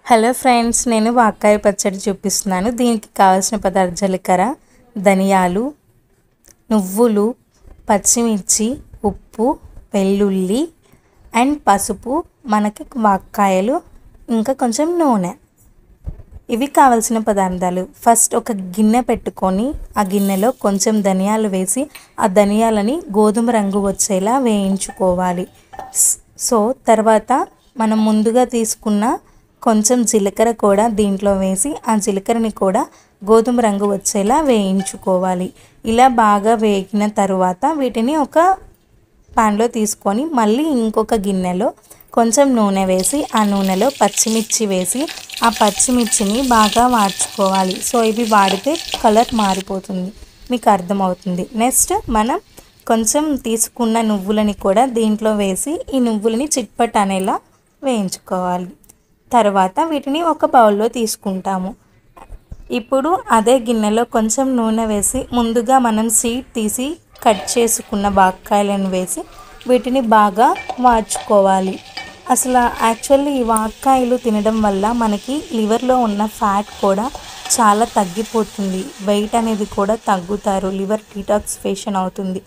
Hello friends, నేను వాక్కాయ పచ్చడి చూపిస్తున్నాను. దీనికి కావాల్సిన పదార్థాలు జీలకర్ర, ధనియాలు, నువ్వులు, పచ్చిమిర్చి, ఉప్పు, వెల్లుల్లి అండ్ పసుపు, మనకి వాక్కాయలు, ఇంకా కొంచెం నూనె. ఇవి కావాల్సిన పదార్థాలు. ఫస్ట్ ఒక గిన్నె పెట్టుకొని ఆ గిన్నెలో కొంచెం ధనియాలు వేసి ఆ ధనియాలని గోధుమ రంగు వచ్చేలా వేయించుకోవాలి. సో తర్వాత మనం ముందుగా తీసుకున్న కొంచెం జీలకర్ర కూడా దీంట్లో వేసి ఆ జీలకర్రని కూడా గోధుమ రంగు వచ్చేలా వేయించుకోవాలి. ఇలా బాగా వేగిన తర్వాత వీటిని ఒక పాన్లో తీసుకొని మళ్ళీ ఇంకొక గిన్నెలో కొంచెం నూనె వేసి ఆ నూనెలో పచ్చిమిర్చి వేసి ఆ పచ్చిమిర్చిని బాగా వాడ్చుకోవాలి. సో ఇవి వాడితే కలర్ మారిపోతుంది, మీకు అర్థమవుతుంది. నెక్స్ట్ మనం కొంచెం తీసుకున్న నువ్వులని కూడా దీంట్లో వేసి ఈ నువ్వులని చిట్పట్ అనేలా వేయించుకోవాలి. తర్వాత వీటిని ఒక బౌల్లో తీసుకుంటాము. ఇప్పుడు అదే గిన్నెలో కొంచెం నూనె వేసి ముందుగా మనం సీడ్ తీసి కట్ చేసుకున్న వాక్కాయలను వేసి వీటిని బాగా వాడ్చుకోవాలి. అసలు యాక్చువల్లీ ఈ వాక్కాయలు తినడం వల్ల మనకి లివర్లో ఉన్న ఫ్యాట్ కూడా చాలా తగ్గిపోతుంది. వెయిట్ అనేది కూడా తగ్గుతారు, లివర్ డీటాక్సిఫికేషన్ అవుతుంది.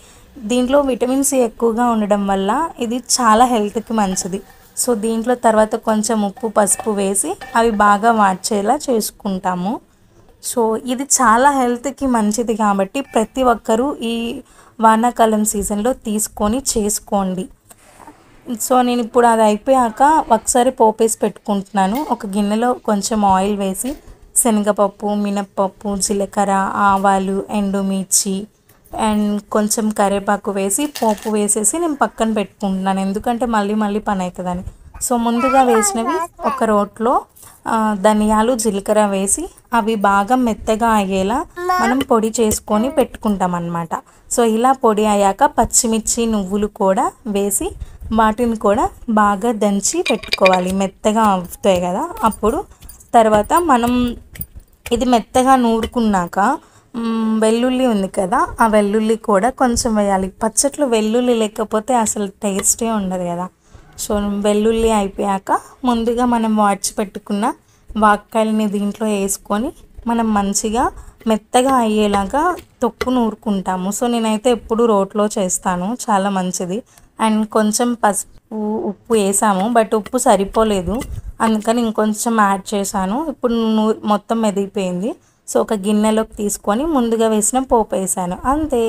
దీంట్లో విటమిన్ సి ఎక్కువగా ఉండడం వల్ల ఇది చాలా హెల్త్కి మంచిది. సో దీంట్లో తర్వాత కొంచెం ఉప్పు, పసుపు వేసి అవి బాగా వాడ్చేలా చేసుకుంటాము. సో ఇది చాలా హెల్త్కి మంచిది కాబట్టి ప్రతి ఒక్కరూ ఈ వానాకాలం సీజన్లో తీసుకొని చేసుకోండి. సో నేను ఇప్పుడు అది అయిపోయాక ఒకసారి పోపేసి పెట్టుకుంటున్నాను. ఒక గిన్నెలో కొంచెం ఆయిల్ వేసి శనగపప్పు, మినప్పప్పు, జీలకర్ర, ఆవాలు, ఎండుమిర్చి అండ్ కొంచెం కరివేపాకు వేసి పోపు వేసేసి నేను పక్కన పెట్టుకుంటున్నాను, ఎందుకంటే మళ్ళీ పని అవుతుందని. సో ముందుగా వేసినవి ఒక రోట్లో ధనియాలు, జీలకర్ర వేసి అవి బాగా మెత్తగా అయ్యేలా మనం పొడి చేసుకొని పెట్టుకుంటాం అన్నమాట. సో ఇలా పొడి అయ్యాక పచ్చిమిర్చి, నువ్వులు కూడా వేసి వాటిని కూడా బాగా దంచి పెట్టుకోవాలి. మెత్తగా అవుతాయి కదా అప్పుడు. తర్వాత మనం ఇది మెత్తగా నూరుకున్నాక వెల్లుల్లి ఉంది కదా, ఆ వెల్లుల్లి కూడా కొంచెం వేయాలి. పచ్చట్లో వెల్లుల్లి లేకపోతే అసలు టేస్టే ఉండదు కదా. సో వెల్లుల్లి అయిపోయాక ముందుగా మనం వాడ్చి పెట్టుకున్న వాక్కాయలని దీంట్లో వేసుకొని మనం మంచిగా మెత్తగా అయ్యేలాగా తొక్కు నూరుకుంటాము. సో నేనైతే ఎప్పుడు రోట్లో చేస్తాను, చాలా మంచిది. అండ్ కొంచెం పసుపు, ఉప్పు వేసాము, బట్ ఉప్పు సరిపోలేదు, అందుకని ఇంకొంచెం యాడ్ చేశాను. ఇప్పుడు మొత్తం మెదిగిపోయింది. సో ఒక గిన్నెలోకి తీసుకొని ముందుగా వేసిన పోపు వేసాను, అంతే.